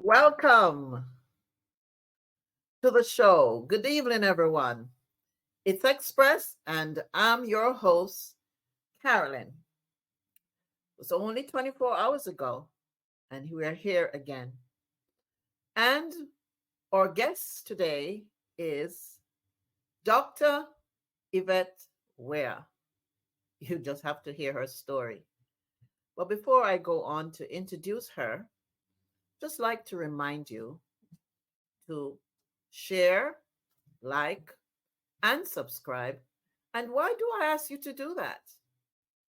Welcome to the show. Good evening, everyone. It's Express, and I'm your host, Carolyn. It was only 24 hours ago, and we are here again. And our guest today is Dr. Yvette Weir. You just have to hear her story. But before I go on to introduce her, just like to remind you to share, like, and subscribe. And why do I ask you to do that?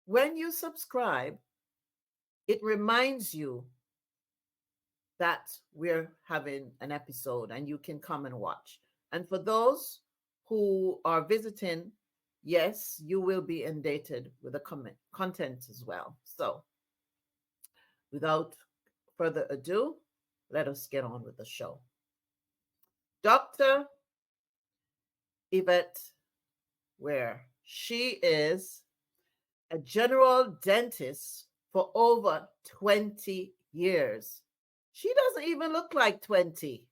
When you subscribe, it reminds you that we're having an episode and you can come and watch. And for those who are visiting, yes, you will be inundated with the content as well. So, without further ado, let us get on with the show. Dr. Yvette Weir, she is a general dentist for over 20 years. She doesn't even look like 20.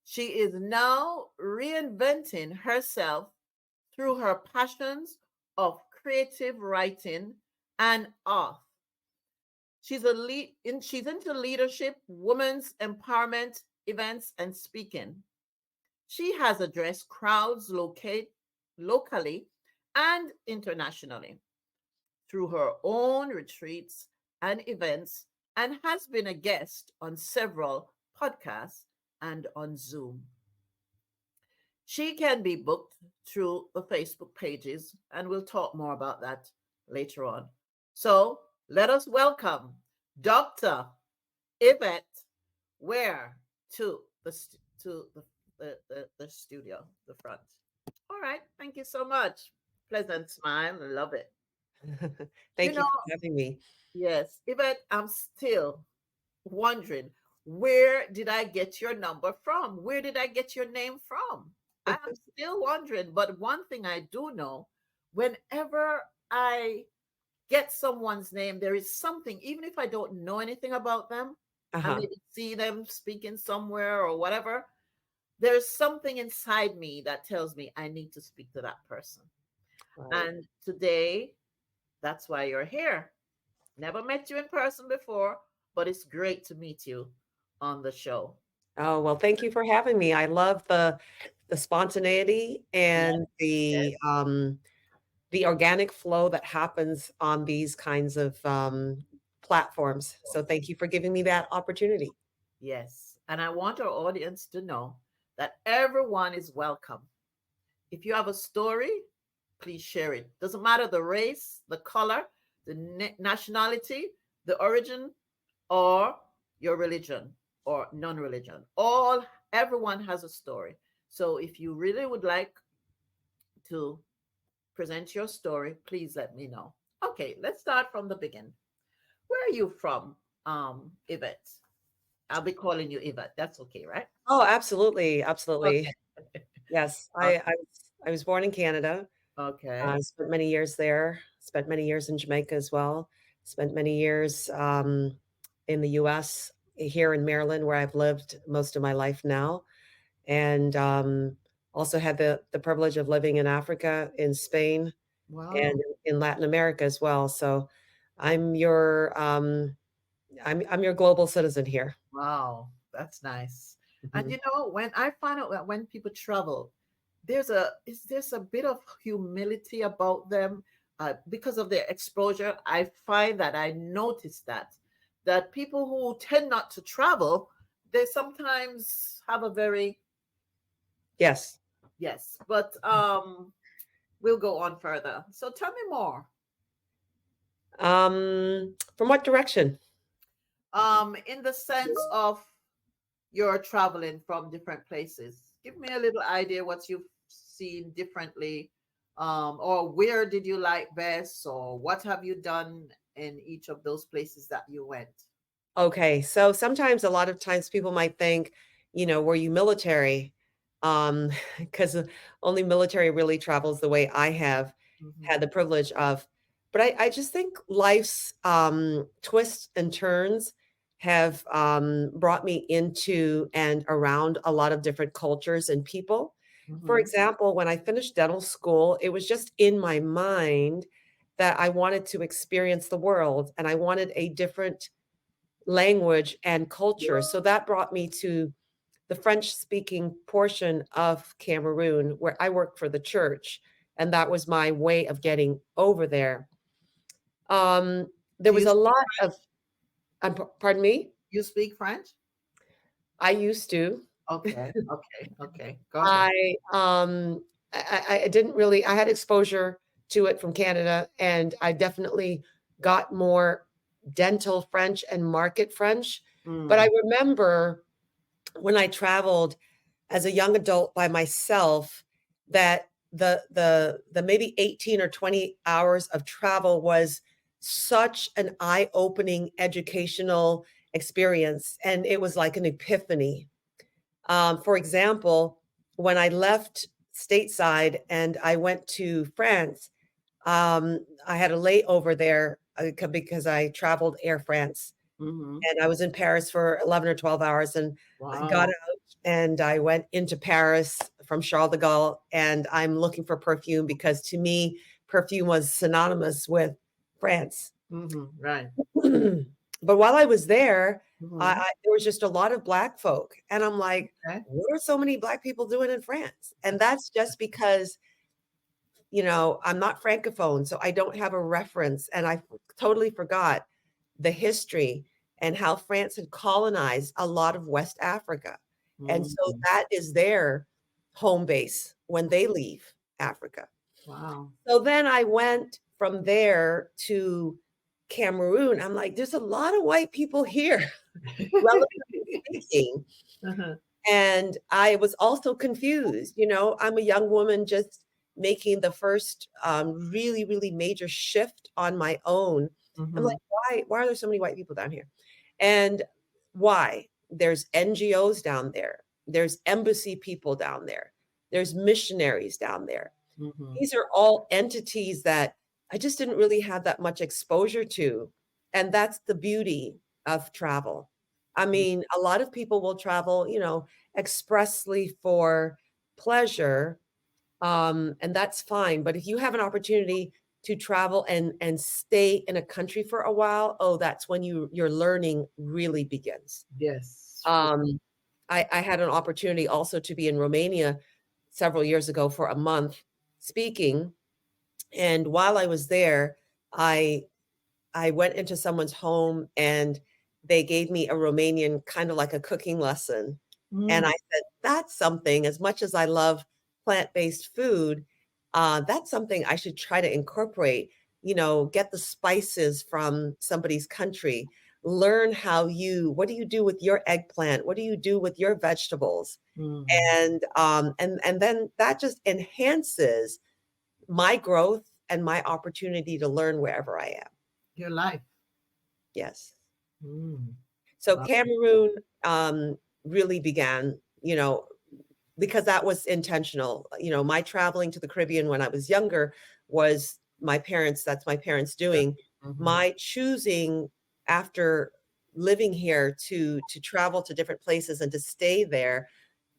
She is now reinventing herself through her passions of creative writing and art. She's into leadership, women's empowerment events, and speaking. She has addressed crowds locally and internationally through her own retreats and events and has been a guest on several podcasts and on Zoom. She can be booked through the Facebook pages, and we'll talk more about that later on. So let us welcome Dr. Yvette Ware to the studio, the front. All right, thank you so much. Pleasant smile, I love it. You Thank you know, for having me. yes, Yvette, I'm still wondering, where did I get your number from? Where did I get your name from? I am still wondering. But one thing I do know, whenever I get someone's name, there is something, even if I don't know anything about them, I Uh-huh. maybe see them speaking somewhere or whatever, there's something inside me that tells me I need to speak to that person. Right. And today, that's why you're here. Never met you in person before, but it's great to meet you on the show. Oh, well, thank you for having me. I love the spontaneity Yes, and yes, the organic flow that happens on these kinds of platforms. So thank you for giving me that opportunity. yes. And I want our audience to know that everyone is welcome. If you have a story, please share it. Doesn't matter the race, the color, the nationality, the origin, or your religion or non-religion. Everyone has a story. So if you really would like to present your story, please let me know. Okay, let's start from the beginning. Where are you from, Yvette? I'll be calling you Yvette. That's okay, right? Oh, absolutely, absolutely. Okay. Yes, Okay. I was born in Canada. Okay. I spent many years there. Spent many years in Jamaica as well. Spent many years in the U.S. here in Maryland, where I've lived most of my life now. And also had the privilege of living in Africa, in Spain, and Wow. in Latin America as well. So I'm your I'm your global citizen here. Wow. That's nice. And Mhm. when I find out that when people travel, there's a bit of humility about them because of their exposure. I find that I notice that people who tend not to travel, they sometimes have a very Yes. yes, but we'll go on further. So tell me more. From what direction? In the sense of you're traveling from different places. Give me a little idea what you've seen differently, or where did you like best, or what have you done in each of those places that you went? Okay, so sometimes a lot of times people might think, were you military? Because only military really travels the way I have Hmm. had the privilege of. But I just think life's twists and turns have brought me into and around a lot of different cultures and people. For Mm-hmm. example, when I finished dental school, it was just in my mind that I wanted to experience the world and I wanted a different language and culture. So that brought me to the French speaking portion of Cameroon, where I worked for the church. And that was my way of getting over there. Um, there Do was you a speak lot of, French? pardon me, You speak French? I used to. Okay, okay, okay. Go ahead. I I didn't really I had exposure to it from Canada and I definitely got more dental French and market French. But I Mm, remember when I traveled as a young adult by myself that the maybe 18 or 20 hours of travel was such an eye-opening educational experience and it was like an epiphany. For example, when I left stateside and I went to France, I had a layover there because I traveled Air France mm-hmm. and I was in Paris for 11 or 12 hours and I got Wow. out and I went into Paris from Charles de Gaulle and I'm looking for perfume because to me, perfume was synonymous with France. Mm-hmm. Right. But while I was there, Mm-hmm. there was just a lot of Black folk, and I'm like, Okay. "What are so many Black people doing in France?" And that's just because, I'm not Francophone, so I don't have a reference, and I totally forgot the history and how France had colonized a lot of West Africa, and so Mm-hmm. that is their home base when they leave Africa. Wow. So then I went from there to Cameroon. I'm like, "There's a lot of white people here." Relatively speaking, Uh-huh. and I was also confused, I'm a young woman just making the first, really, really major shift on my own. I'm Mm-hmm. like, "Why are there so many white people down here?" And why? There's NGOs down there. There's embassy people down there. There's missionaries down there. Mm-hmm. These are all entities that I just didn't really have that much exposure to, and that's the beauty of travel. I mean, a lot of people will travel, expressly for pleasure, and that's fine, but if you have an opportunity to travel and stay in a country for a while, oh, that's when your learning really begins. Yes. True. Um, I had an opportunity also to be in Romania several years ago for a month speaking, and while I was there, I I went into someone's home and they gave me a Romanian kind of like a cooking lesson. And Mm, I said, "That's something, as much as I love plant-based food, that's something I should try to incorporate, get the spices from somebody's country, learn what do you do with your eggplant? What do you do with your vegetables?" mm. And then that just enhances my growth and my opportunity to learn wherever I am. Your life. Yes. Mm. So Wow. Cameroon, really began, because that was intentional. My traveling to the Caribbean when I was younger was that's my parents Yeah. doing. Mm-hmm. My choosing after living here to travel to different places and to stay there,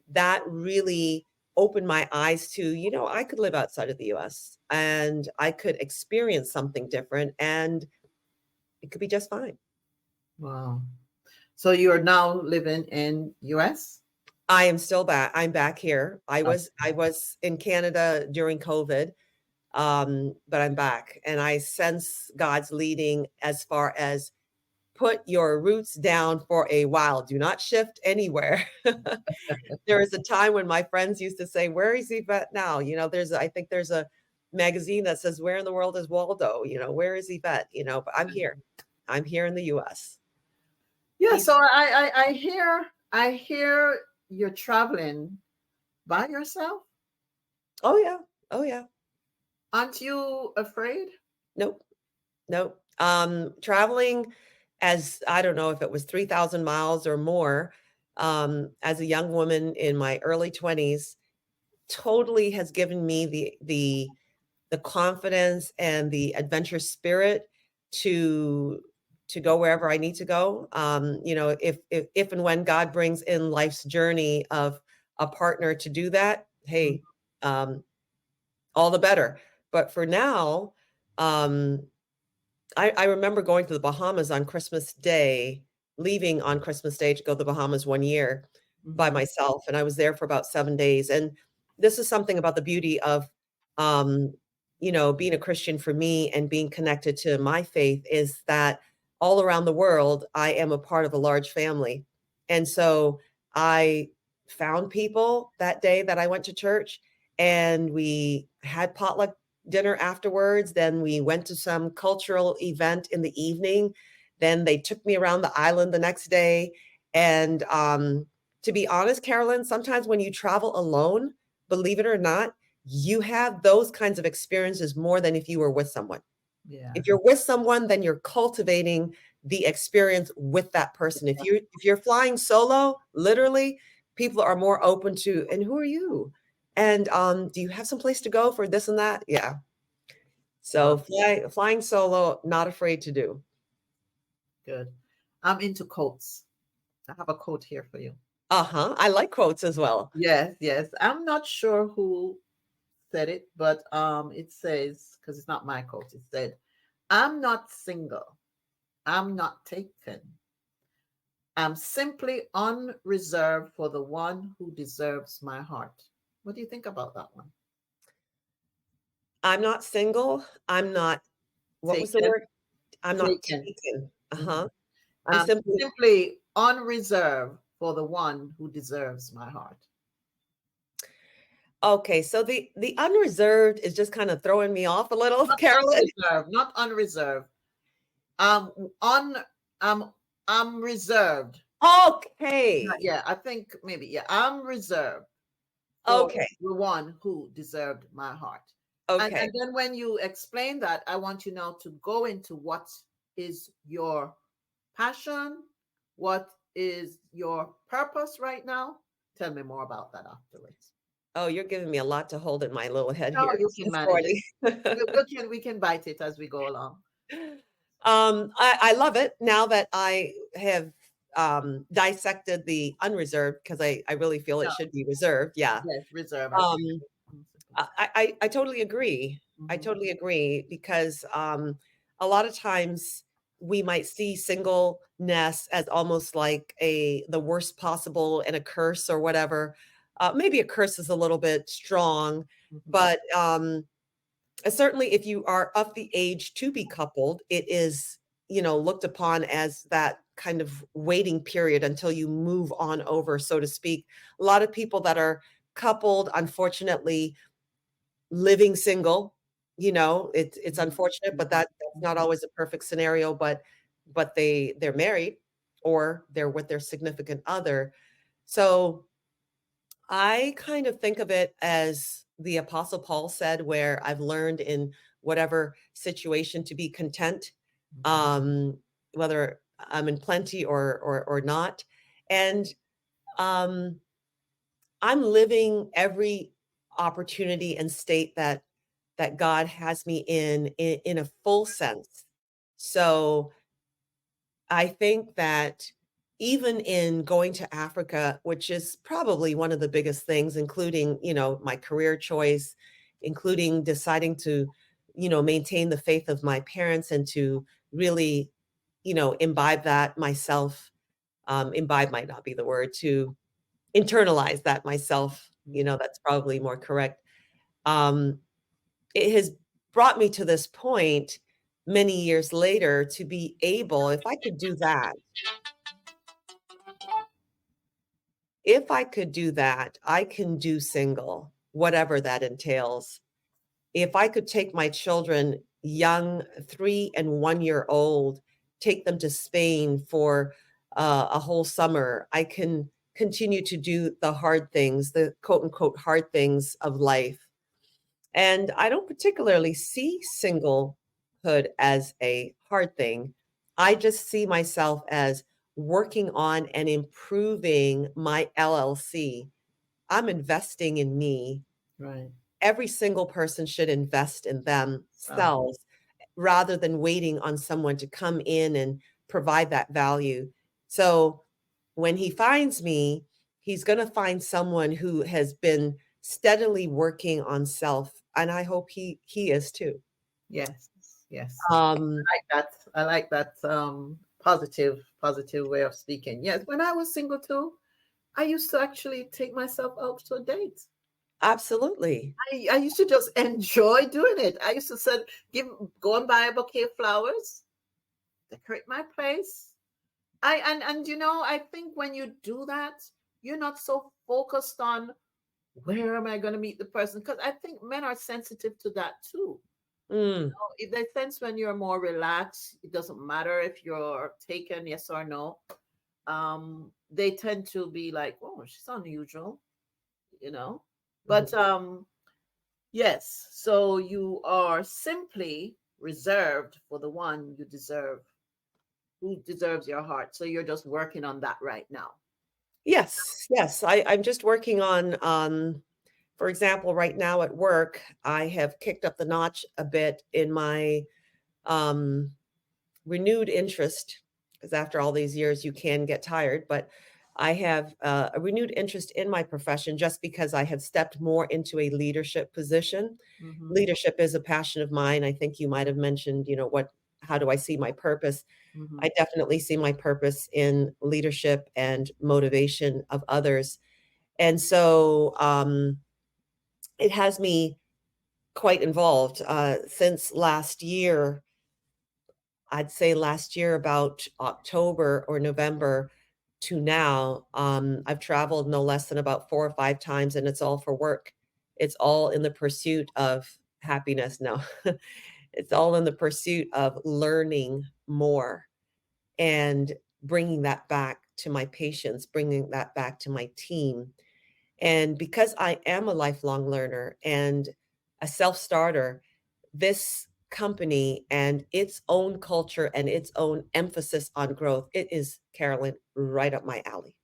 that really opened my eyes to, I could live outside of the US and I could experience something different and it could be just fine. Wow. So you are now living in US? I am still back. I'm back here. I Oh, was I was in Canada during COVID, but I'm back and I sense God's leading as far as put your roots down for a while. Do not shift anywhere. There was a time when my friends used to say, "Where is Yvette now?" I think there's a magazine that says, "Where in the world is Waldo?" Where is Yvette? But I'm here. I'm here in the US. yeah. Peace. So I hear you're traveling by yourself. Oh yeah. Oh yeah. Aren't you afraid? Nope. Nope. Traveling as I don't know if it was 3,000 miles or more, as a young woman in my early 20s, totally has given me the confidence and the adventure spirit to to go wherever I need to go. If and when God brings in life's journey of a partner to do that, Mhm. hey, um, all the better. But for now, um, I remember going to the Bahamas on Christmas Day, leaving on Christmas Day to go to the Bahamas one year by Mhm. myself, and I was there for about 7 days, and this is something about the beauty of, um, being a Christian for me and being connected to my faith is that all around the world, I am a part of a large family, and so I found people that day that I went to church, and we had potluck dinner afterwards. Then we went to some cultural event in the evening. Then they took me around the island the next day. And to be honest, Carolyn, sometimes when you travel alone, believe it or not, you have those kinds of experiences more than if you were with someone. Yeah. If you're with someone, then you're cultivating the experience with that person. If you're flying solo, literally, people are more open to, and who are you? And do you have some place to go for this and that? Yeah. So Well, flying solo, not afraid to do. good. I'm into quotes. I have a quote here for you. Uh-huh. I like quotes as well. Yes, yes. I'm not sure who said it, but it says, because it's not my quote, it said, I'm not single. I'm not taken. I'm simply unreserved for the one who deserves my heart. What do you think about that one? I'm not single. I'm not, what was the Taken, word? I'm not taken. taken. Mhm. Uh-huh. I'm I'm simply simply unreserved for the one who deserves my heart. okay. So the unreserved is just kind of throwing me off a little, Not Carolyn. unreserved, not unreserved. Um, un, um, I'm reserved. Okay. Yeah, I think maybe, yeah, I'm reserved for Okay. the one who deserved my heart. And Okay. then when you explain that, I want you now to go into what is your passion, what is your purpose right now. Tell me more about that afterwards. Oh, you're giving me a lot to hold in my little head No, here you can this manage it. morning. We can bite it as we go along. I love it now that I have dissected the unreserved because I really feel it Yeah, should be reserved. Yeah. yes, reserve. I Um, think. Mhm, simple. I totally agree. I Mhm, totally agree because a lot of times we might see singleness as almost like the worst possible and a curse or whatever. Maybe a curse is a little bit strong, mhm, but certainly if you are of the age to be coupled, it is, looked upon as that kind of waiting period until you move on over, so to speak. A lot of people that are coupled, unfortunately, living single, it's mhm, unfortunate, but mhm, that's not mhm. always a perfect scenario, but they're married or they're with their significant other. So I kind of think of it as the Apostle Paul said, where I've learned in whatever situation to be content, Mhm. um, whether I'm in plenty or not. And um, I'm living every opportunity and state that God has me in a full sense. So I think that even in going to Africa, which is probably one of the biggest things, including, my career choice, including deciding to, maintain the faith of my parents and to really, imbibe that myself. Imbibe might not be the word, to internalize that myself, Mhm. that's probably more correct. Um, it has brought me to this point many years later to be able, if I could do that, I can do single, whatever that entails. If I could take my children, young, 3 and 1 year old, take them to Spain for a whole summer, I can continue to do the hard things, the quote unquote hard things of life. And I don't particularly see singlehood as a hard thing. I just see myself as working on and improving my LLC. I'm investing in me. Right. Every single person should invest in Wow. themselves rather than waiting on someone to come in and provide that value. So when he finds me, he's going to find someone who has been steadily working on self, and I hope he is too. Yes, yes. Um, I like that positive way of speaking. Yes, when I was single too, I used to actually take myself out to a date. Absolutely. I used to just enjoy doing it. I used to go and buy a bouquet of flowers, decorate my place. And I think when you do that, you're not so focused on where am I going to meet the person, because I think men are sensitive to that too. Mm, If they sense when you're more relaxed, it doesn't matter if you're taken, yes or no. They tend to be like, oh, she's unusual, you know. mhm. But yes, so you are simply reserved for the one you deserve, who deserves your heart. So you're just working on that right now. Yes, yes. I'm just working on, for example, right now at work, I have kicked up the notch a bit in my um, renewed interest, because after all these years, you can get tired. But I have a renewed interest in my profession just because I have stepped more into a leadership position. Mm-hmm, Leadership is a passion of mine. I think you might have mentioned, how do I see my purpose? mm-hmm, I definitely see my purpose in leadership and motivation of others. And so it has me quite involved since last year. I'd say last year, about October or November to now, I've traveled no less than about 4 or 5 times, and it's all for work. It's all in the pursuit of happiness. No, it's all in the pursuit of learning more and bringing that back to my patients, bringing that back to my team. And because I am a lifelong learner and a self starter, this company and its own culture and its own emphasis on growth, it is, Carolyn, right up my alley,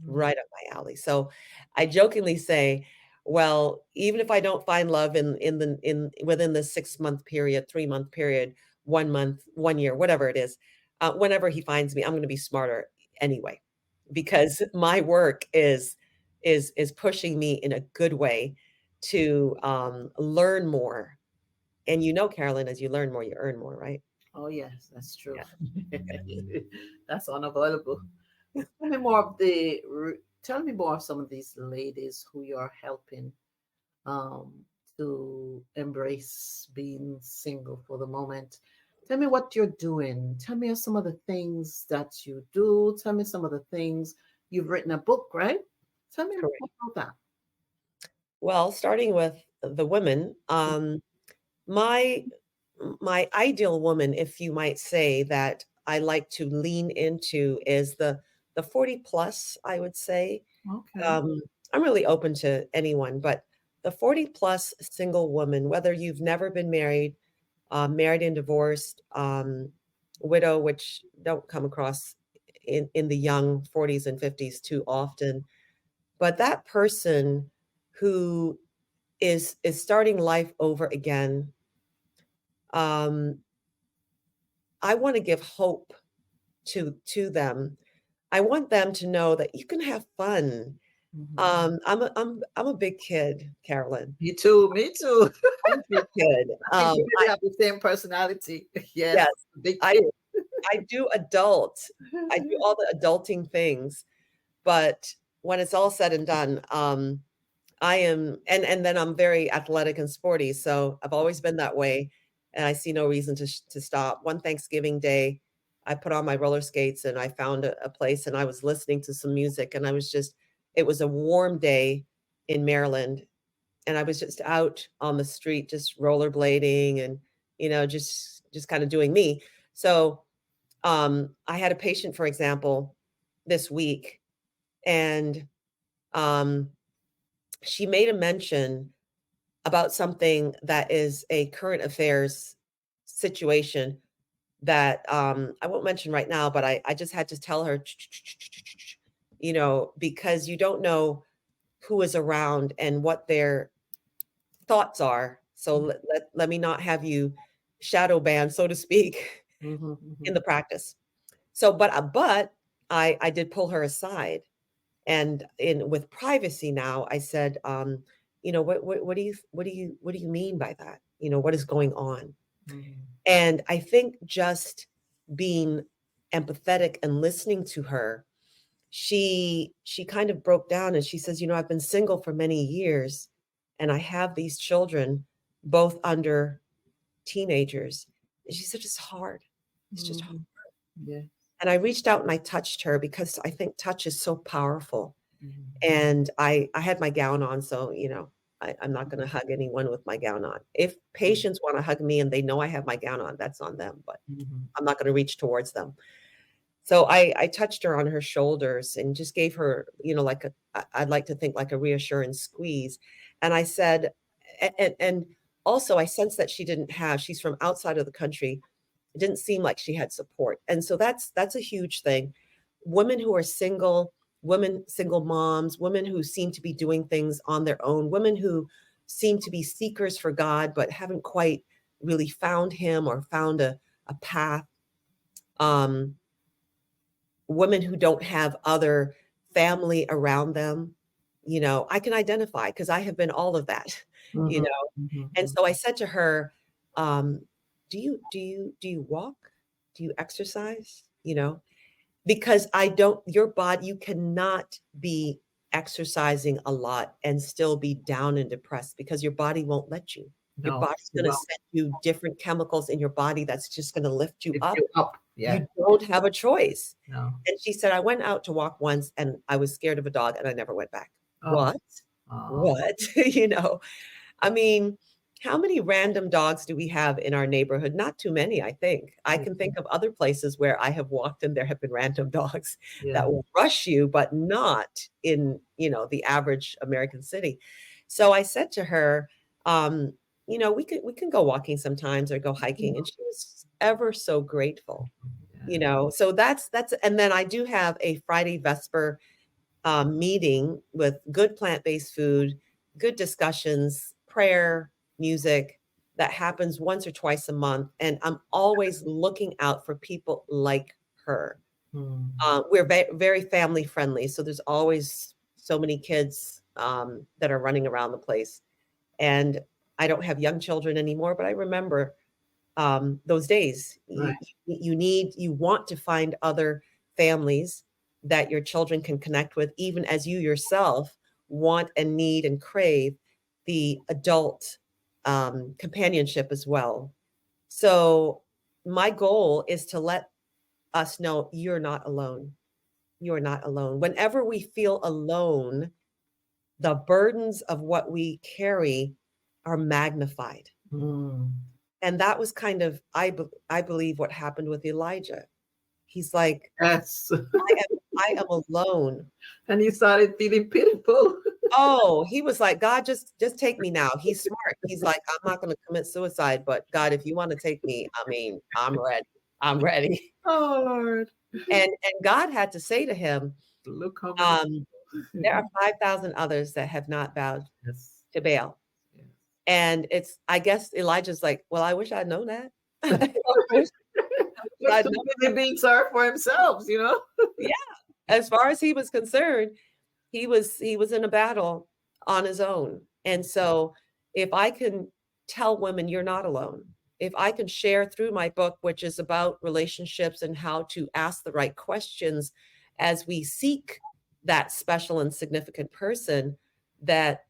mm-hmm. right up my alley. So I jokingly say, well, even if I don't find love in within the 6 month period, 3 month period, 1 month, 1 year, whatever it is, whenever he finds me, I'm going to be smarter anyway, because my work is pushing me in a good way to learn more. And Carolyn, as you learn more, you earn more, right? Oh, yes, that's true. Yeah. That's unavoidable. Tell me tell me more of some of these ladies who you're helping um, to embrace being single for the moment. Tell me what you're doing. Tell me some of the things that you do. Tell me some of the things you've written a book, right? Tell me Correct. more about Well, starting with the women, that. my my ideal woman, if you might say, that I like to lean into is the 40 plus, I would say. Okay. Um, I'm really open to anyone, but the 40 plus single woman, whether you've never been married, married and divorced, widow, which don't come across in the young 40s and 50s too often, but that person who is starting life over again. um, I want to give hope to them. I want them to know that you can have fun. Mhm. I'm a big kid, Carolyn. Me too. Me too. I'm a big kid. I think we really have the same personality. Yes, Yes, big I kid. I do adult. I do all the adulting things, but when it's all said and done, I am, and then I'm very athletic and sporty, so I've always been that way, and I see no reason to stop. One Thanksgiving Day, I put on my roller skates and I found a place and I was listening to some music and I was just it was a warm day in Maryland and I was just out on the street just rollerblading and just kind of doing me. So, I had a patient, for example, this week, and um she made a mention about something that is a current affairs situation that I won't mention right now, but I just had to tell her, because you don't know who is around and what their thoughts are. So let me not have you shadow ban, so to speak, Mhm, in mhm. the practice. So, but I did pull her aside, and in with privacy now, I said, what do you mean by that? What is going on? Mhm. And I think just being empathetic and listening to her, she kind of broke down and she says, I've been single for many years and I have these children, both under teenagers. And she said, it's hard. It's just hard. Mhm. Yeah. And I reached out and I touched her because I think touch is so powerful. Mhm. And I had my gown on, so I'm not going to hug anyone with my gown on. If patients want to hug me and they know I have my gown on, that's on them, but Mhm. I'm not going to reach towards them. So I touched her on her shoulders and just gave her, like I'd like to think like a reassuring squeeze. And I said, and also I sensed that she's from outside of the country. It didn't seem like she had support. And so that's a huge thing. Women who are single, women, single moms, women who seem to be doing things on their own, women who seem to be seekers for God, but haven't quite really found him or found a path. Um, Women who don't have other family around them, I can identify because I have been all of that, you Mhm. know. And Mhm. so I said to her, um, do you walk? Do you exercise? Because I don't your body you cannot be exercising a lot and still be down and depressed because your body won't let you. Your No, body's you going to won't send you different chemicals in your body that's just going to lift you lift up. you up. Yeah. You don't have a choice. No. And she said, I went out to walk once and I was scared of a dog and I never went back. Oh. What? Oh. What? I mean, how many random dogs do we have in our neighborhood? Not too many, I think. I Yeah. can think of other places where I have walked and there have been random dogs Yeah. that will rush you, but not in, the average American city. So I said to her, um, we can go walking sometimes or go hiking. And she was ever so grateful. So that's and then I do have a Friday Vesper meeting with good plant-based food, good discussions, prayer, music that happens once or twice a month. And I'm always looking out for people like her. Mm. We're very family friendly. So there's always so many kids that are running around the place. And I don't have young children anymore, but I remember those days. Right. You want to find other families that your children can connect with, even as you yourself want and need and crave the adult companionship as well. So my goal is to let us know you're not alone. You're not alone. Whenever we feel alone, the burdens of what we carry are magnified. Mm. And that was kind of, I believe, what happened with Elijah. He's like, Yes. I am alone. And you started feeling pitiful. Oh, he was like, God, just take me now. He's smart. He's like, I'm not going to commit suicide, but God, if you want to take me, I mean, I'm ready. I'm ready. Oh Lord. And God had to say to him, Look how many um, there people. are 5,000 others that have not bowed Yes. to Baal. Yes. And I guess Elijah's like, well, I wish I'd known that. I wish Just I'd too known. busy being sorry for themselves. Yeah. As far as he was concerned, he was in a battle on his own. And so if I can tell women you're not alone, if I can share through my book, which is about relationships and how to ask the right questions as we seek that special and significant person, that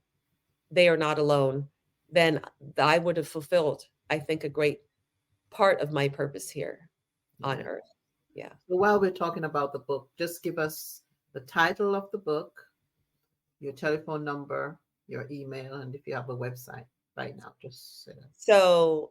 they are not alone, then I would have fulfilled, I think, a great part of my purpose here on Yeah. earth. Yeah. So while we're talking about the book, just give us the title of the book, your telephone number, your email, and if you have a website right now, just say that. So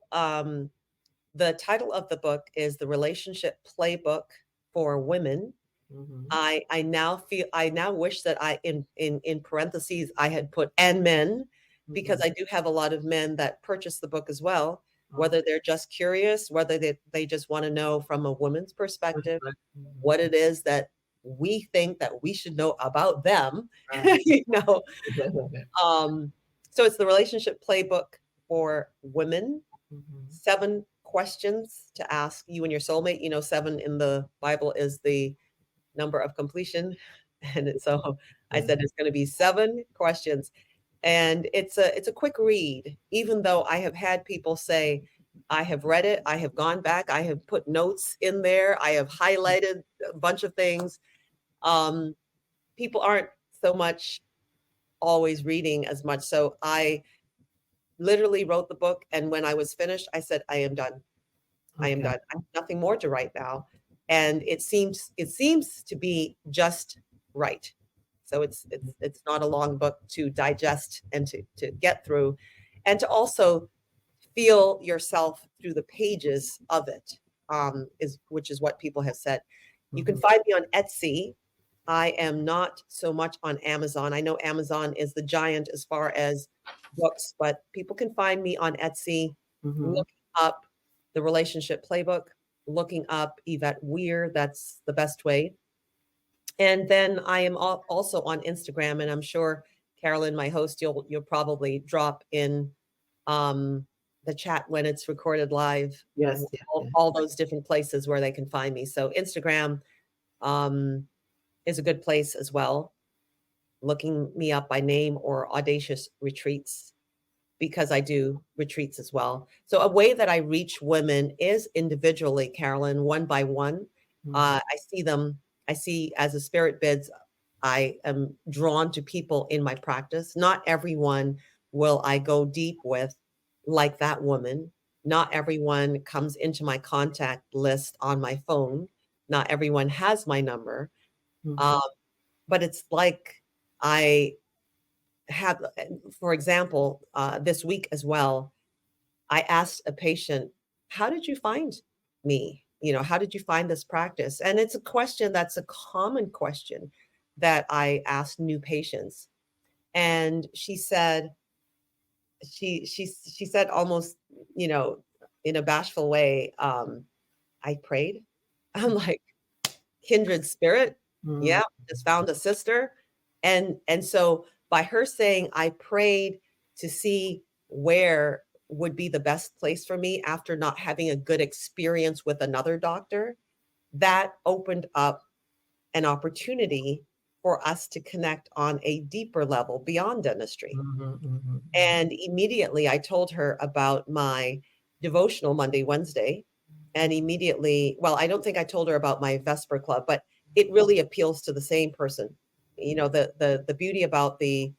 the title of the book is The Relationship Playbook for Women. Mm-hmm. I now wish that I in parentheses I had put and men, because Mm-hmm. I do have a lot of men that purchase the book as well, Oh, whether they're just curious, whether they just want to know from a woman's that's perspective right. what it is that we think that we should know about them. Right. you know. Um, so it's the relationship playbook for women, Mhm. 7 questions to ask you and your soulmate. You know, 7 in the Bible is the number of completion. So I Yeah. said it's going to be 7 questions. And it's a quick read, even though I have had people say, I have read it, I have gone back, I have put notes in there, I have highlighted a bunch of things. Um, People aren't so much always reading as much. So I literally wrote the book, and when I was finished, I said, I am done. I am Okay. done. I have nothing more to write now. And it seems to be just right. So it's not a long book to digest and to get through, and to also feel yourself through the pages of it, is which is what people have said. You can Mhm. find me on Etsy. I am not so much on Amazon. I know Amazon is the giant as far as books, but people can find me on Etsy, Mhm. looking up the relationship playbook, looking up Yvette Weir. That's the best way. And then I am also on Instagram, and I'm sure Carolyn, my host, you'll probably drop in um, the chat when it's recorded live, Yes. Yeah. Yeah. all those different places where they can find me. So Instagram um, is a good place as well. Looking me up by name or Audacious Retreats, because I do retreats as well. So a way that I reach women is individually, Carolyn, one by one. Mhm. I see them. I see as a spirit bids. I am drawn to people in my practice. Not everyone will I go deep with, like that woman. Not everyone comes into my contact list on my phone. Not everyone has my number. Mhm. Um, but it's like I have, for example, this week as well, I asked a patient, how did you find me? You know, how did you find this practice? And it's a question that's a common question that I ask new patients. And she said, she said almost, you know, in a bashful way, I prayed. I'm like, kindred spirit. Mhm. Yeah, just found a sister. And so by her saying I prayed to see where would be the best place for me after not having a good experience with another doctor, that opened up an opportunity for us to connect on a deeper level beyond dentistry. Mhm. Mhm. And immediately I told her about my devotional Monday, Wednesday. And immediately, well, I don't think I told her about my Vesper Club, but it really appeals to the same person. You know, the beauty about the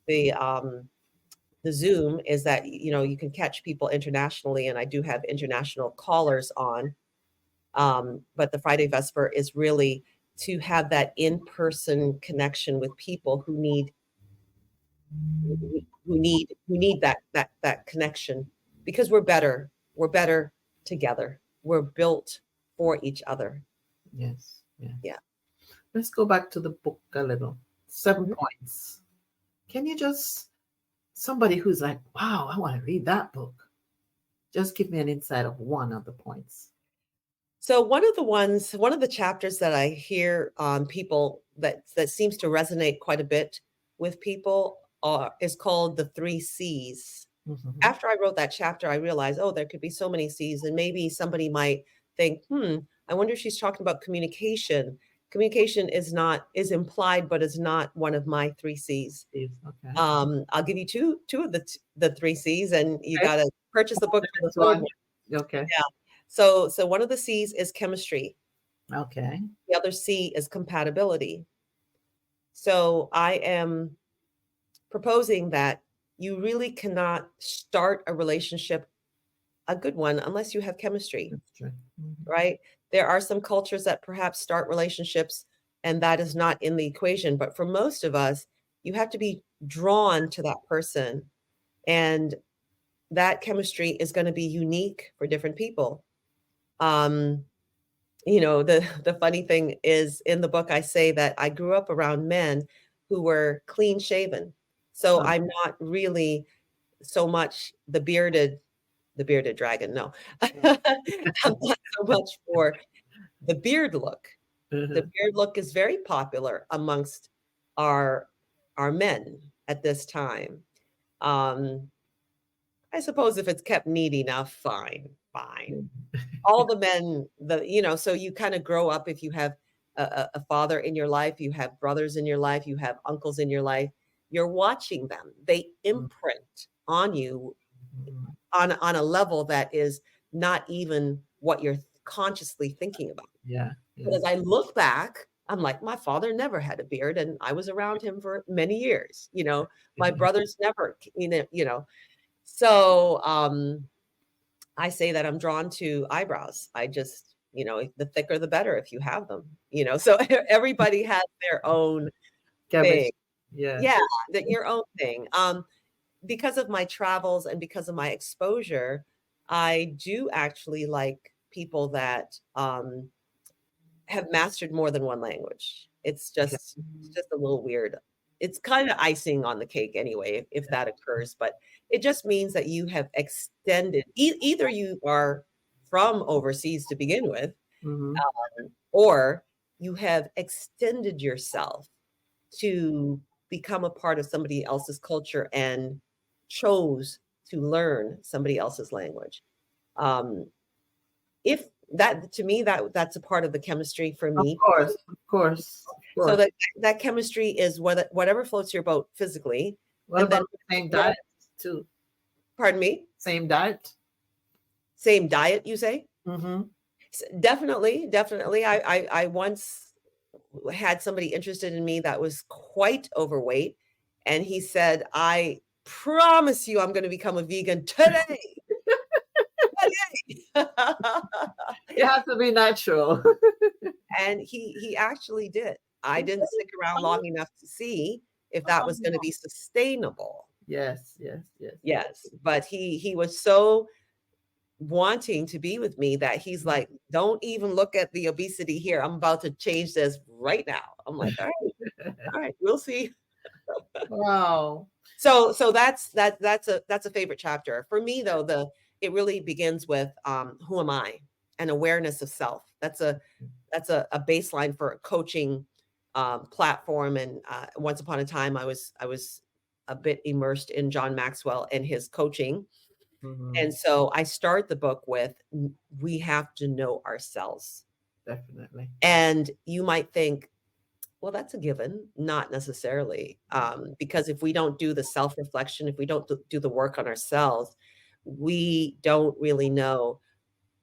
the Zoom is that, you know, you can catch people internationally, and I do have international callers on. But the Friday Vesper is really to have that in-person connection with people who need that connection, because we're better together, we're built for each other. Yes. Yeah. Yeah. Let's go back to the book a little. 7 Mhm. points. Can you just, somebody who's like, wow, I want to read that book, just give me an insight of one of the points. So one of the chapters that I hear people that seems to resonate quite a bit with people is called the 3 C's. Mhm. After I wrote that chapter, I realized, oh, there could be so many C's, and maybe somebody might think, I wonder if she's talking about communication. Communication is implied, but is not one of my 3 C's. Steve, okay. I'll give you two of the 3 C's, and you Okay. got to purchase the book for the This third one. one. Okay. Yeah. So one of the C's is chemistry. Okay. The other C is compatibility. So I am proposing that you really cannot start a relationship, a good one, unless you have chemistry, That's true. Mhm. right? There are some cultures that perhaps start relationships and that is not in the equation. But for most of us, you have to be drawn to that person. And that chemistry is going to be unique for different people. Um, the funny thing is, in the book I say that I grew up around men who were clean shaven. So Oh, I'm not really so much the bearded dragon, no. I'm not so much for the beard look. The mhm. beard look is very popular amongst our our men at this time. Um, I suppose if it's kept neat enough, fine. Fine. All the men, so you kind of grow up. If you have a father in your life, you have brothers in your life, you have uncles in your life, you're watching them. They imprint on you Mhm. on a level that is not even what you're consciously thinking about. Yeah, But as yes. I look back, I'm like, my father never had a beard, and I was around him for many years. My brothers never, So I say that I'm drawn to eyebrows. I just, the thicker the better if you have them. So everybody has their own thing. Chemistry. Yes. Yeah, that your own thing. Because of my travels and because of my exposure, I do actually like people that have mastered more than one language. Okay. It's just a little weird. It's kind of icing on the cake anyway, if that occurs, but it just means that you have extended either you are from overseas to begin with, Hmm. or you have extended yourself to become a part of somebody else's culture and chose to learn somebody else's language. Um, if that to me that's a part of the chemistry for Of me. course, of course, of So course. that chemistry is whatever floats your boat physically, What and then about the same what diet too? pardon me? Same diet? Same diet, you say? Hmm. Definitely, definitely. I once had somebody interested in me that was quite overweight, and he said, "I promise you I'm gonna become a vegan today, today." It has to be natural. And he actually did. I didn't stick around long enough to see if that was gonna be sustainable. Yes, yes, yes. Yes, but he was so wanting to be with me that he's like, "Don't even look at the obesity here. I'm about to change this right now." I'm like, all right, we'll see." Wow. So that's a favorite chapter. For me though, it really begins with who am I? And awareness of self. That's a baseline for a coaching platform. And once upon a time I was a bit immersed in John Maxwell and his coaching. Hmm. And so I start the book with we have to know ourselves. Definitely. And you might think, well, that's a given. Not necessarily. Because if we don't do the self reflection, if we don't do the work on ourselves, we don't really know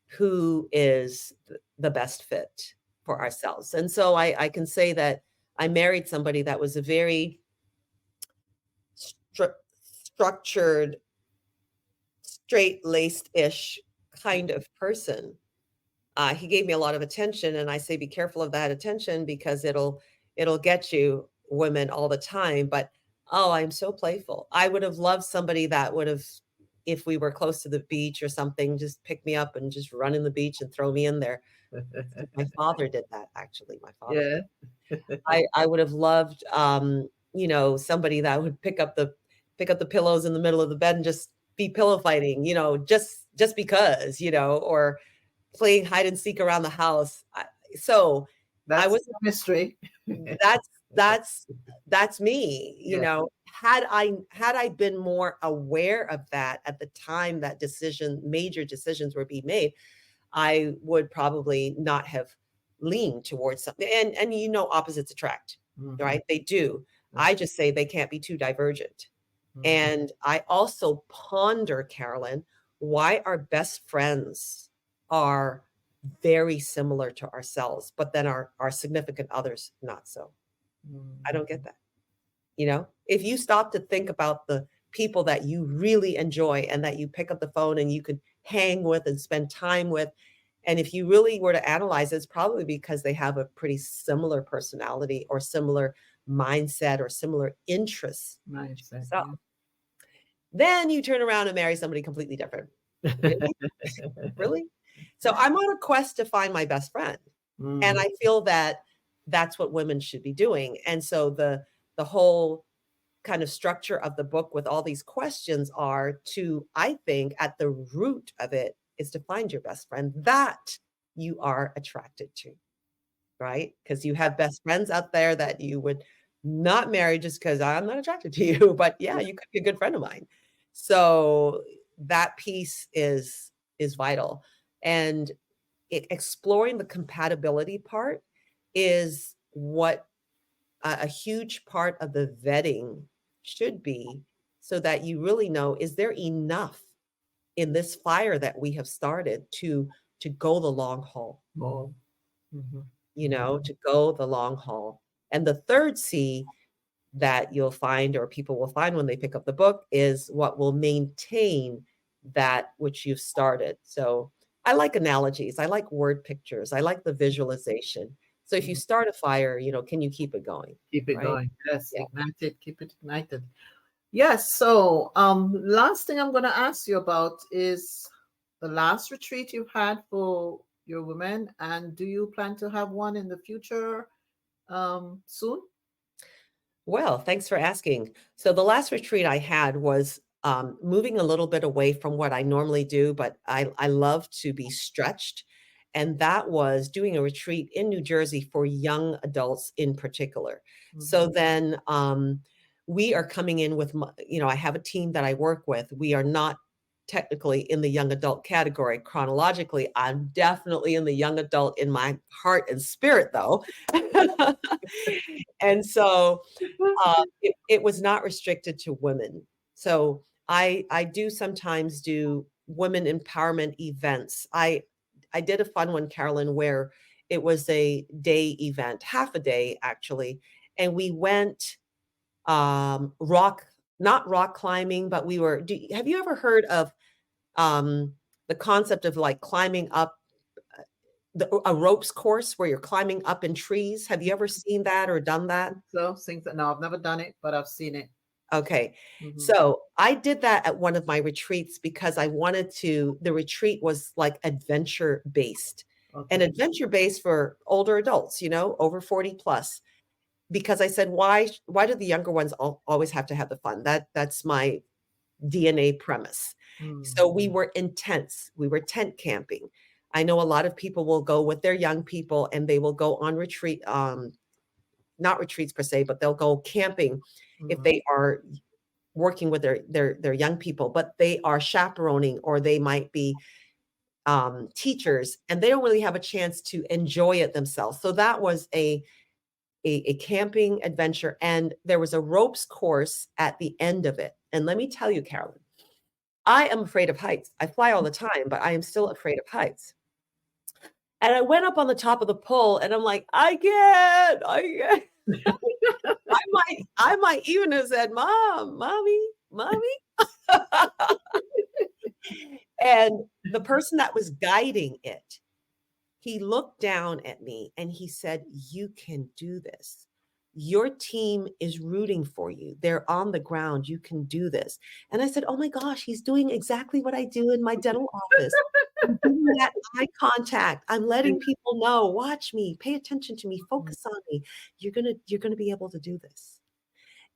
who is the best fit for ourselves. And so I can say that I married somebody that was a very structured, straight laced ish kind of person. He gave me a lot of attention, and I say, be careful of that attention because it'll get you women all the time. But oh, I'm so playful. I would have loved somebody that would have, if we were close to the beach or something, just pick me up and just run in the beach and throw me in there. My father did that actually. My father did. Yeah. I would have loved somebody that would pick up the pillows in the middle of the bed and just be pillow fighting, just because, or playing hide and seek around the house. So I That's was chemistry. that's that's that's me, Yeah. Had I been more aware of that at the time that major decisions were being made, I would probably not have leaned towards something. And opposites attract, Hmm. right? They do. I just say they can't be too divergent. Hmm. And I also ponder, Carolyn, why our best friends are very similar to ourselves, but then our significant others not so. I don't get that. If you stop to think about the people that you really enjoy and that you pick up the phone and you can hang with and spend time with, and if you really were to analyze it, it's probably because they have a pretty similar personality or similar mindset or similar interests to Mindset. yourself. Yeah. Then you turn around and marry somebody completely different. Really? Really? So I'm on a quest to find my best friend. And Mm. I feel that that's what women should be doing. And so the whole kind of structure of the book with all these questions are to, I think, at the root of it is to find your best friend that you are attracted to, right? Because you have best friends out there that you would not marry just because I'm not attracted to you, but yeah, you could be a good friend of mine. So that piece is is vital. And exploring the compatibility part is what a huge part of the vetting should be, so that you really know, is there enough in this fire that we have started to go the long haul, More. Mhm. to go the long haul. And the third C that you'll find, or people will find when they pick up the book, is what will maintain that which you've started. So I like analogies. I like word pictures. I like the visualization. So if you Mhm. start a fire, can you keep it going? Keep it Right? going. Yes, Yeah. ignite it. Keep it ignited. Yes. So, last thing I'm going to ask you about is the last retreat you've had for your women, and do you plan to have one in the future, soon? Well, thanks for asking. So the last retreat I had was moving a little bit away from what I normally do, but I love to be stretched. And that was doing a retreat in New Jersey for young adults in particular. So Mhm. then we are coming in with, I have a team that I work with. We are not technically in the young adult category chronologically. I'm definitely in the young adult in my heart and spirit, though. And so it was not restricted to women. So I do sometimes do women empowerment events. I did a fun one, Carolyn, where it was a day event, half a day actually, and we went rock not rock climbing, but have you ever heard of um the concept of like climbing up a ropes course where you're climbing up in trees? Have you ever seen that or done that? So, things that no, I've never done it, but I've seen it. Okay. Hmm. So I did that at one of my retreats because the retreat was like adventure based, and Okay. adventure based for older adults, over 40 plus. Because I said, why do the younger ones always have to have the fun? That's my DNA premise. Mm. So we were intense. We were tent camping. I know a lot of people will go with their young people and they will go on retreat, not retreats per se, but they'll go camping if Mm. they are working with their young people, but they are chaperoning, or they might be teachers, and they don't really have a chance to enjoy it themselves. So that was a camping adventure, and there was a ropes course at the end of it. And let me tell you, Carolyn, I am afraid of heights. I fly all the time, but I am still afraid of heights. And I went up on the top of the pole, and I'm like, I can't. I might even have said, "Mom, mommy." And the person that was guiding it, he looked down at me and he said, "You can do this. Your team is rooting for you. They're on the ground. You can do this." And I said, "Oh my gosh, he's doing exactly what I do in my dental office. I'm doing that eye contact. I'm letting people know, watch me, pay attention to me, focus on me. You're gonna be able to do this."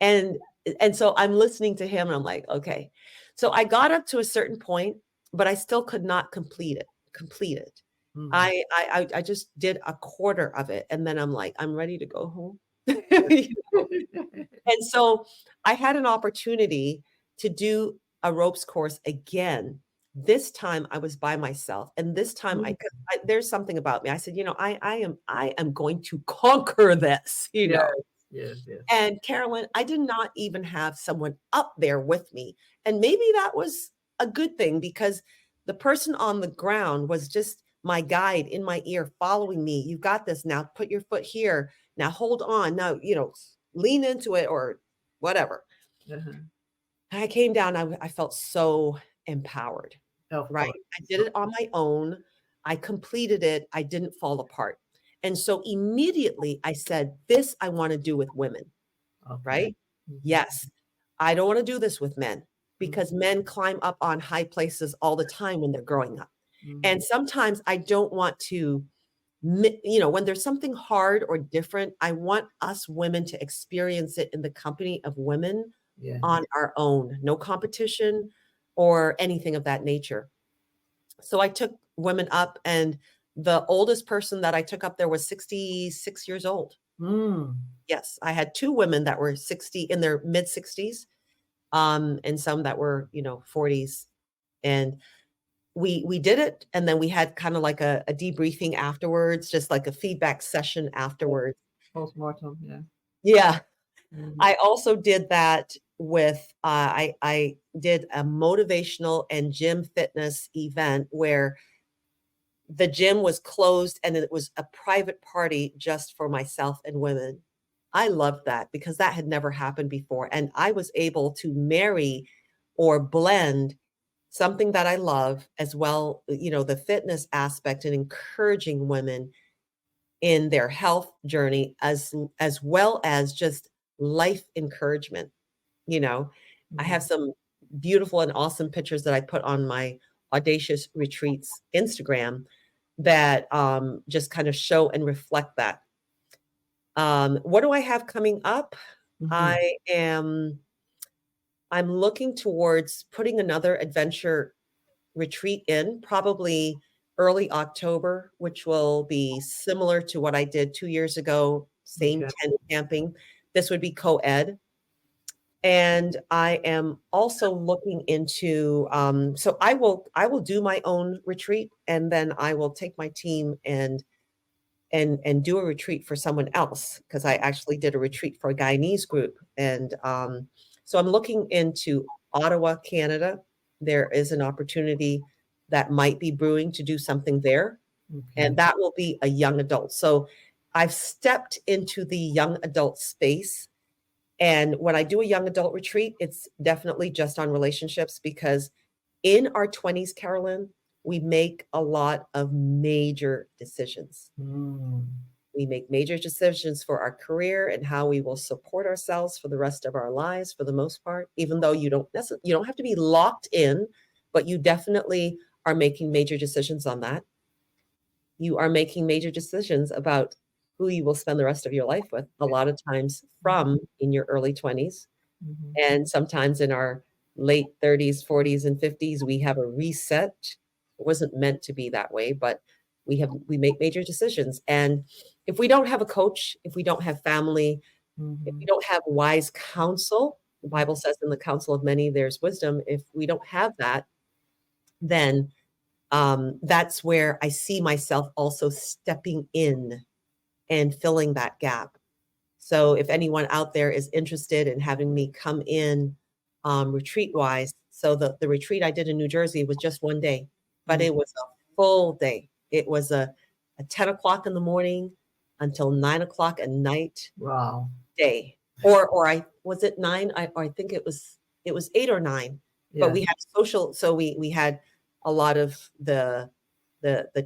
And and so I'm listening to him and I'm like, okay. So I got up to a certain point, but I still could not complete it. Mm. I just did a quarter of it, and then I'm like, I'm ready to go home. You know? And so I had an opportunity to do a ropes course again. This time I was by myself, and this time Mm. 'cause there's something about me. I said, I am going to conquer this, Yes, yes, yes. And Carolyn, I did not even have someone up there with me. And maybe that was a good thing, because the person on the ground was just my guide in my ear, following me. You got this. Now put your foot here. Now hold on. Now, lean into it, or whatever. Uh-huh. And I came down. I felt so empowered, Of right? course. I did it on my own. I completed it. I didn't fall apart. And so immediately I said, this I want to do with women. Okay. Right? Mhm. Yes. I don't wanna do this with men, Mhm. because men climb up on high places all the time when they're growing up. Mhm. And sometimes I don't want to when there's something hard or different, I want us women to experience it in the company of women Yeah. on our own, no competition or anything of that nature. So I took women up, and the oldest person that I took up there was 66 years old. Mm. Yes, I had 2 women that were 60, in their mid-60s, and some that were, 40s, and we did it, and then we had kind of like a debriefing afterwards, just like a feedback session afterwards. Postmortem, yeah. Yeah. Mhm. I also did that with I did a motivational and gym fitness event where the gym was closed and it was a private party just for myself and women. I loved that because that had never happened before. And I was able to marry or blend something that I love as well, the fitness aspect and encouraging women in their health journey as well as just life encouragement. You know, I have Mhm. some beautiful and awesome pictures that I put on my Audacious Retreats Instagram that just kind of show and reflect that. What do I have coming up? Mhm. I am I'm looking towards putting another adventure retreat in probably early October, which will be similar to what I did 2 years ago, same Okay. tent camping. This would be co-ed. And I am also looking into so I will do my own retreat, and then I will take my team and do a retreat for someone else because I actually did a retreat for a Guyanese group. And so I'm looking into Ottawa, Canada. There is an opportunity that might be brewing to do something there, Okay. and that will be a young adult. So I've stepped into the young adult space, and when I do a young adult retreat, it's definitely just on relationships because in our 20s, Carolyn, we make a lot of major decisions. Mm. We make major decisions for our career and how we will support ourselves for the rest of our lives for the most part, even though you don't have to be locked in, but you definitely are making major decisions on that. You are making major decisions about who you will spend the rest of your life with, a lot of times from in your early 20s. Mhm. And sometimes in our late 30s, 40s, and 50s, we have a reset. It wasn't meant to be that way, but we make major decisions. And if we don't have a coach, if we don't have family, if we Mhm. don't have wise counsel, the Bible says in the counsel of many there's wisdom. If we don't have that, then that's where I see myself also stepping in and filling that gap. So if anyone out there is interested in having me come in retreat wise, so the retreat I did in New Jersey was just one day, but Mhm. it was a full day. It was a 10 o'clock in the morning until 9 o'clock at night Wow. day. Or I was it nine? I think it was 8 or 9. But we Yes. had social, so we had a lot of the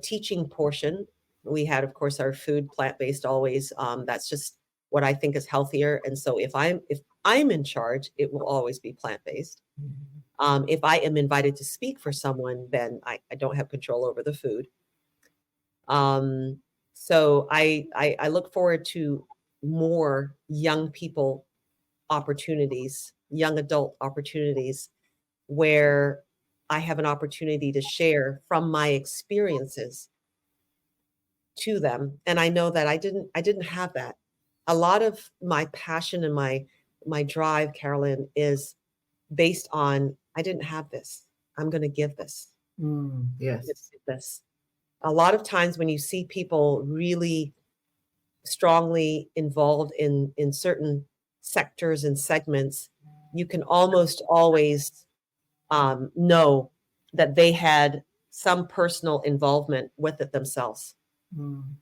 teaching portion. We had, of course, our food plant-based always. That's just what I think is healthier. And so if I'm in charge, it will always be plant-based. Mhm. If I am invited to speak for someone, then I don't have control over the food. Um, so I look forward to more young people opportunities, young adult opportunities where I have an opportunity to share from my experiences to them. And I know that I didn't have that. A lot of my passion and my drive, Carolyn, is based on I didn't have this. I'm going to give this. Mm. I'm gonna Yes. give this. A lot of times when you see people really strongly involved in certain sectors and segments, you can almost always know that they had some personal involvement with it themselves. Mm.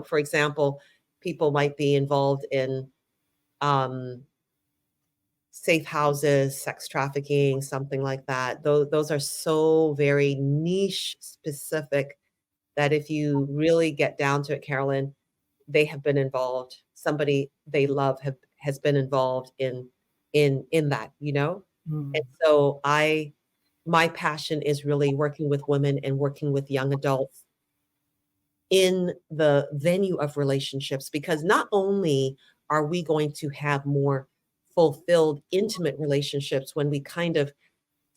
For example, people might be involved in um, safe houses, sex trafficking, something like that. Those are so very niche specific that if you really get down to it, Carolyn, they have been involved. Somebody they love has been involved in that. And Mm. so my passion is really working with women and working with young adults in the venue of relationships because not only are we going to have more fulfilled intimate relationships when we kind of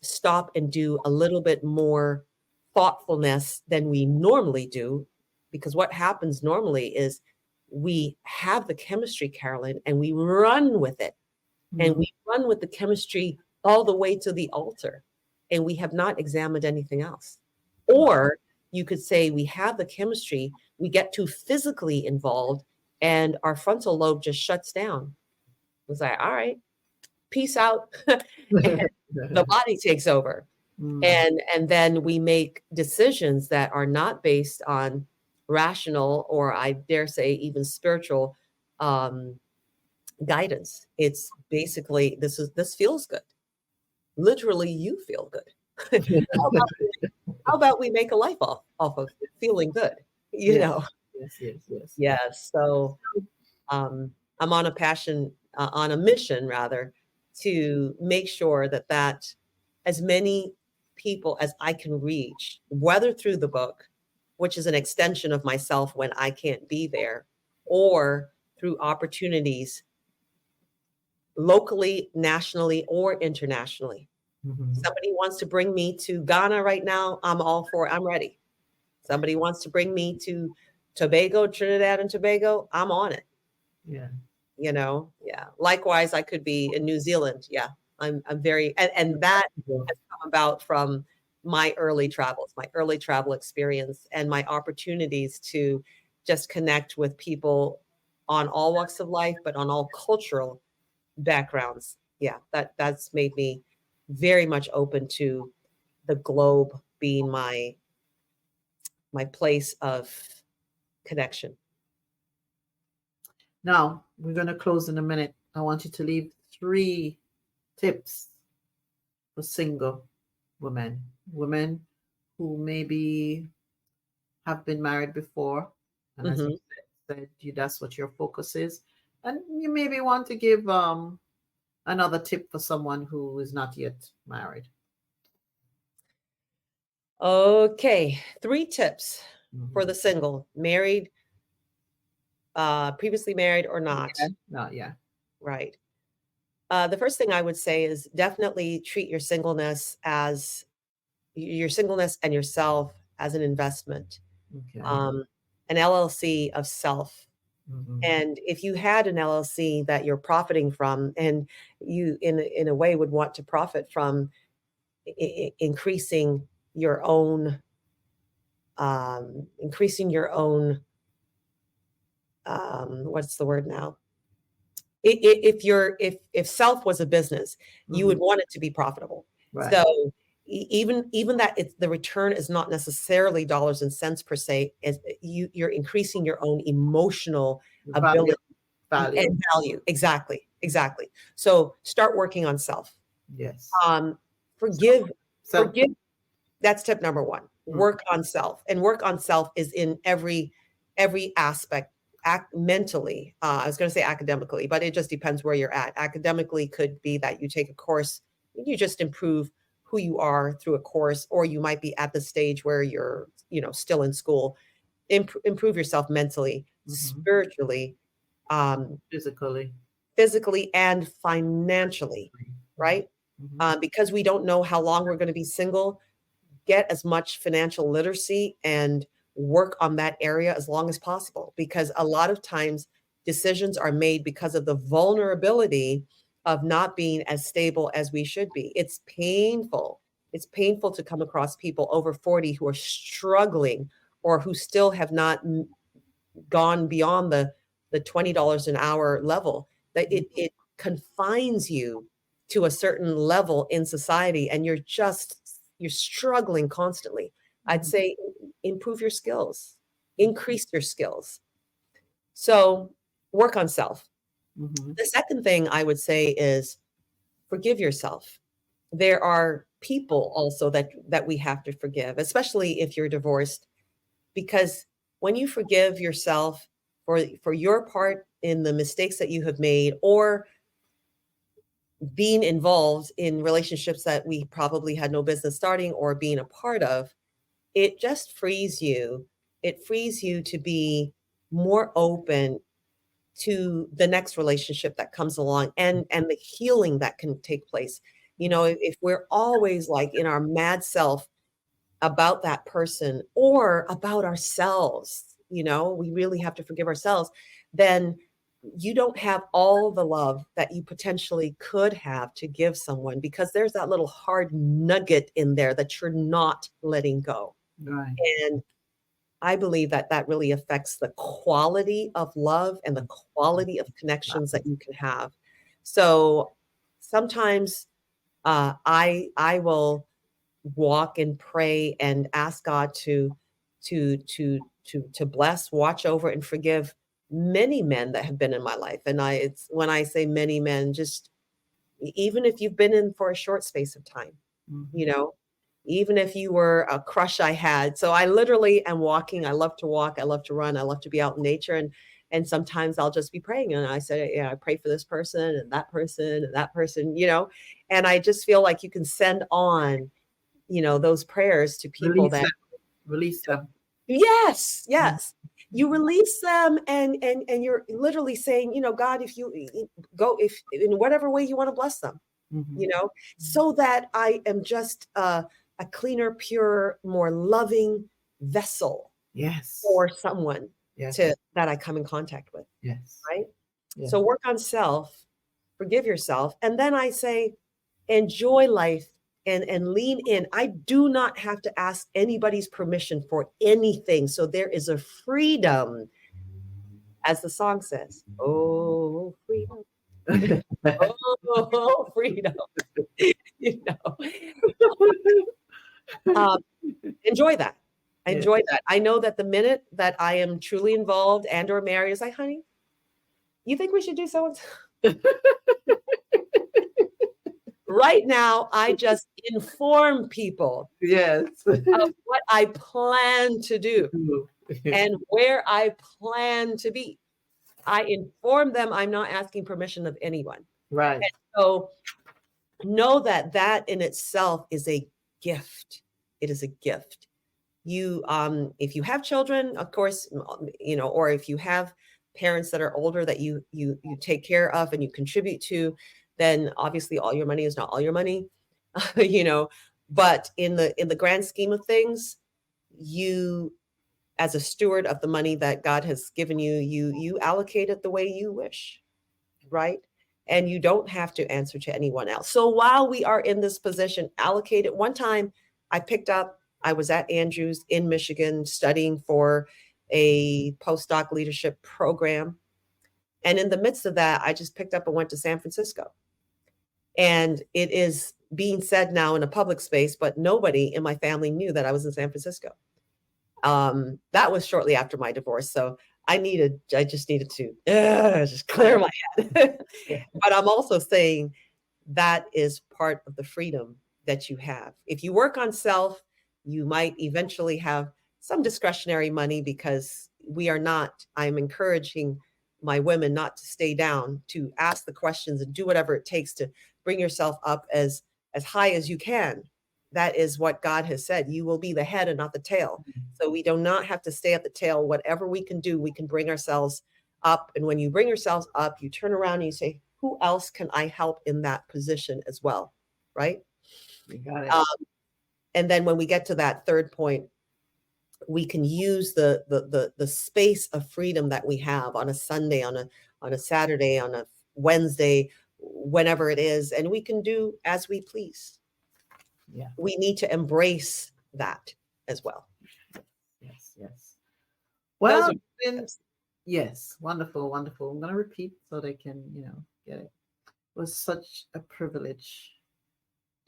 stop and do a little bit more thoughtfulness than we normally do. Because what happens normally is we have the chemistry, Carolyn, and we run with it. And Mm. we run with the chemistry all the way to the altar. And we have not examined anything else. Or you could say we have the chemistry, we get too physically involved, and our frontal lobe just shuts down. It's like, all right, peace out. And the body takes over. Mm, And then we make decisions that are not based on rational, or I dare say even spiritual, um, guidance. It's basically, this feels good. Literally, you feel good. how about how about we make a life off of feeling good? You yes, know. yes, yes, yes. Yes. So I'm on a on a mission rather, to make sure that as many people as I can reach, whether through the book, which is an extension of myself when I can't be there, or through opportunities locally, nationally, or internationally. Mhm. Somebody wants to bring me to Ghana right now, I'm all for it. I'm ready. Somebody wants to bring me to Tobago, Trinidad and Tobago, I'm on it. Yeah. Yeah. Likewise, I could be in New Zealand. Yeah. I'm very, and that has come about from my early travels, my early travel experience, and my opportunities to just connect with people on all walks of life, but on all cultural backgrounds. Yeah, that's made me very much open to the globe being my place of connection. Now, we're going to close in a minute. I want you to leave 3 tips for single women who maybe have been married before. And as you Hmm. said, that's what your focus is. And you maybe want to give another tip for someone who is not yet married. Okay, 3 tips for Mhm. the single, married, previously married or not. Yeah, not yeah. Right. The first thing I would say is definitely treat your singleness and yourself as an investment, Okay. um, an LLC of self. Hmm. And if you had an LLC that you're profiting from, and you in a way would want to profit from increasing your own, increasing your own, what's the word now? If self was a business, you Hmm. would want it to be profitable. Right. So even that it's the return is not necessarily dollars and cents per se, as you're increasing your own emotional Value. ability Value. and value. Exactly, exactly. So start working on self. Yes. Um, So, forgive, so forgive. That's tip number one. mm, Work on self, and work on self is in every aspect. Act mentally. I was going to say academically, but it just depends where you're at. Academically could be that you take a course, you just improve who you are through a course, or you might be at the stage where you're, still in school. Improve yourself mentally, mhm. spiritually, um, Physically. physically, and financially, right? Hmm. Because we don't know how long we're going to be single, get as much financial literacy and work on that area as long as possible, because a lot of times decisions are made because of the vulnerability of not being as stable as we should be. It's painful. It's painful to come across people over 40 who are struggling, or who still have not gone beyond the $20 an hour level. That it confines you to a certain level in society, and you're struggling constantly. I'd Hmm. say improve your skills, increase your skills. So work on self. Hmm. The second thing I would say is forgive yourself. There are people also that we have to forgive, especially if you're divorced, because when you forgive yourself for your part in the mistakes that you have made, or being involved in relationships that we probably had no business starting or being a part of, it just frees you. It frees you to be more open to the next relationship that comes along, and the healing that can take place. If we're always like in our mad self about that person or about ourselves, we really have to forgive ourselves, then you don't have all the love that you potentially could have to give someone, because there's that little hard nugget in there that you're not letting go. Right. And I believe that that really affects the quality of love and the quality of connections that you can have. So sometimes I will walk and pray and ask God to bless, watch over, and forgive many men that have been in my life. And I it's when I say many men, just even if you've been in for a short space of time, you Mhm. know, even if you were a crush I had. So I literally am walking. I love to walk. I love to run. I love to be out in nature. And sometimes I'll just be praying. And I say, yeah, I pray for this person and that person and that person, and I just feel like you can send on, those prayers to people Release that them. Release them. yes, Mhm. yes. You release them and you're literally saying, God, if you go if in whatever way you want to bless them, you Mhm. know, so that I am just a cleaner, pure, more loving vessel Yes. for someone to Yes. that I come in contact with, Yes. right? Yes. So work on self, forgive yourself, and then I say enjoy life and lean in. I do not have to ask anybody's permission for anything. So there is a freedom, as the song says. Oh, freedom. Oh, freedom. you know. Um, enjoy that. Yes. Enjoy that. I know that the minute that I am truly involved and or married, is like, honey, you think we should do so and so? Right now, I just inform people Yes. of what I plan to do and where I plan to be. I inform them I'm not asking permission of anyone. Right. So know that that in itself is a gift. It is a gift. If you have children, of course, or if you have parents that are older that you take care of and you contribute to, then obviously all your money is not all your money, you know. But in the grand scheme of things, you as a steward of the money that God has given you, you allocate it the way you wish, right? And you don't have to answer to anyone else. So while we are in this position, allocate it. One time I was at Andrews in Michigan studying for a postdoc leadership program. And in the midst of that, I just picked up and went to San Francisco. And it is being said now in a public space, but nobody in my family knew that I was in San Francisco. That was shortly after my divorce. So I just needed to just clear my head. But I'm also saying that is part of the freedom that you have. If you work on self, you might eventually have some discretionary money because I'm encouraging my women not to stay down, to ask the questions and do whatever it takes to bring yourself up as high as you can. That is what God has said. You will be the head and not the tail. So we do not have to stay at the tail. Whatever we can do, we can bring ourselves up. And when you bring yourselves up, you turn around and you say, who else can I help in that position as well? Right. You got it. Um, and then when we get to that third point, we can use the space of freedom that we have on a Sunday, on a Saturday, on a Wednesday, whenever it is, and we can do as we please. Yeah. We need to embrace that as well. Yes. Yes. Those Well, are it's been tips. yes, wonderful, wonderful. I'm gonna repeat so they can, get it. It was such a privilege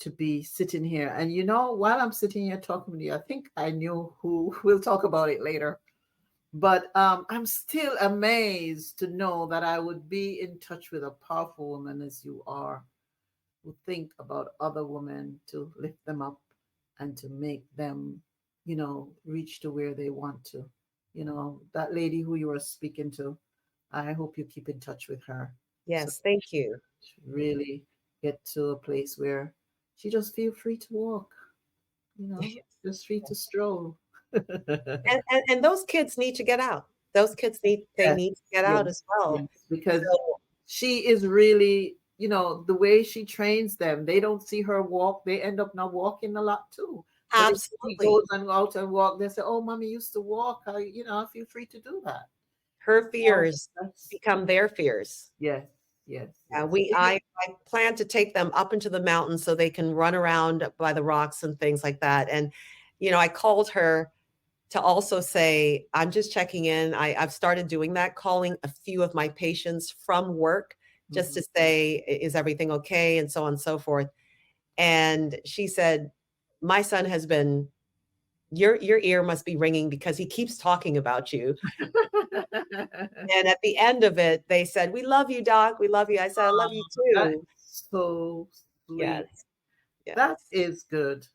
to be sitting here. And while I'm sitting here talking with you, I think I knew who we'll talk about it later. But I'm still amazed to know that I would be in touch with a powerful woman as you are, who think about other women to lift them up and to make them, reach to where they want to. That lady who you were speaking to, I hope you keep in touch with her. So Yes, thank you. really get to a place where she just feel free to walk, just free to Yes. stroll. And those kids need to get out. Those kids Yes, need to get yes, out as well. yes. Because So she is really, the way she trains them, they don't see her walk. They end up not walking a lot too. But if she absolutely. goes and out and walk, they say, "Oh, mommy used to walk. I feel free to do that." Her Oh, fears that's become their fears. yes, yes, Yeah, yes. I plan to take them up into the mountains so they can run around by the rocks and things like that. And I called her to also say, I'm just checking in. I've started doing that, calling a few of my patients from work just Mhm. to say, is everything okay? And so on and so forth. And she said, my son has been, your ear must be ringing because he keeps talking about you. And at the end of it, they said, we love you, doc. We love you. I said, I love you That too. is so sweet. Yes. That Yes. is good.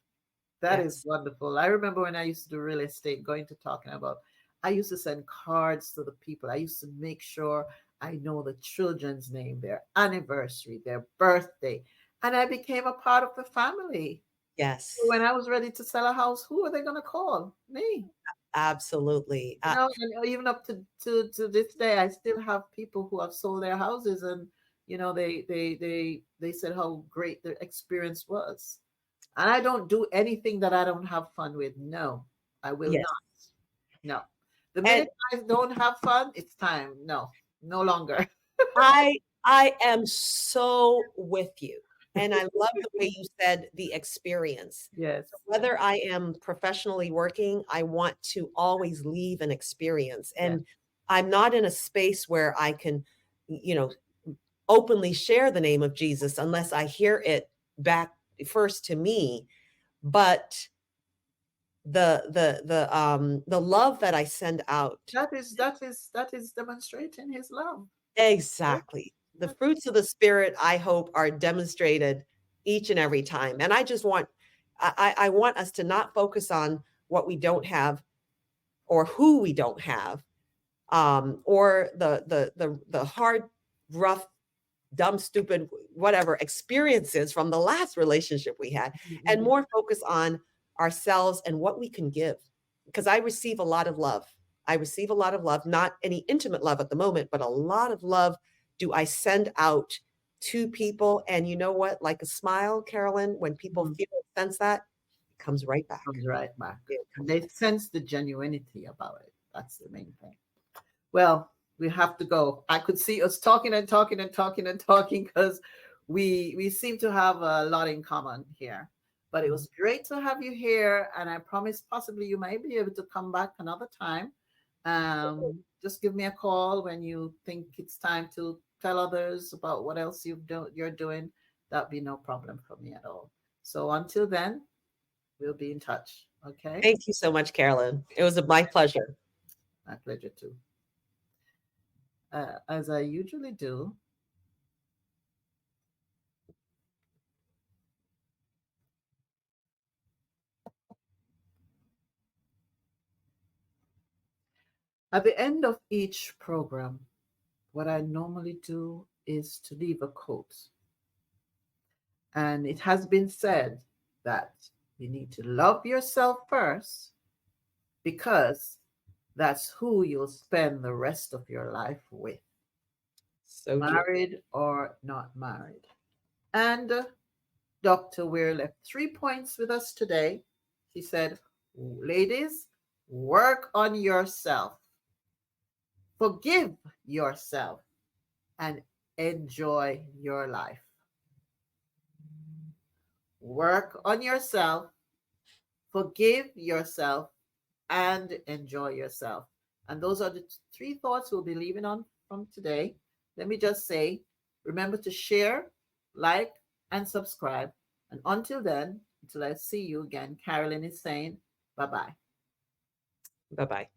That is Yes. wonderful. I remember when I used to do real estate, going to talking about, I used to send cards to the people. I used to make sure I know the children's name, their anniversary, their birthday. And I became a part of the family. So when Yes. I was ready to sell a house, who are they going to call? Me. Absolutely. And even up to this day, I still have people who have sold their houses, and they said how great the experience was. And I don't do anything that I don't have fun with. No, I will Yes. not. No. The And minute I don't have fun, it's time. No, no longer. I am so with you. And I love the way you said the experience. Yes. So whether I am professionally working, I want to always leave an experience. Yes. And I'm not in a space where I can, you know, openly share the name of Jesus unless I hear it back first to me. But the love that I send out. That is demonstrating his love. Yes. Exactly. The Yes. fruits of the spirit, I hope, are demonstrated each and every time. And I just want I want us to not focus on what we don't have or who we don't have, or the hard, rough, dumb, stupid, whatever experiences from the last relationship we had, and Mhm. more focus on ourselves and what we can give. Because I receive a lot of love. I receive a lot of love, not any intimate love at the moment, but a lot of love do I send out to people. And you know what? Like a smile, Carolyn, when people Mhm. feel sense that, it comes right back. Comes right back. It And comes they right. sense the genuinity about it. That's the main thing. Well, we have to go. I could see us talking and talking and talking and talking because we seem to have a lot in common here. But it was great to have you here, and I promise possibly you might be able to come back another time. Just give me a call when you think it's time to tell others about what else you're doing. That'd be no problem for me at all. So until then, we'll be in touch. Okay? Thank you so much, Carolyn. It was my pleasure. My pleasure too. As I usually do, at the end of each program, what I normally do is to leave a quote. And it has been said that you need to love yourself first because that's who you'll spend the rest of your life with, So true. married or not married. And Dr. Weir left 3 points with us today. She said, ladies, work on yourself, forgive yourself, and enjoy your life. Work on yourself, forgive yourself, and enjoy yourself. And those are the three thoughts we'll be leaving on from today. Let me just say, remember to share, like, and subscribe. And until then, until I see you again, Carolyn is saying bye bye. Bye bye.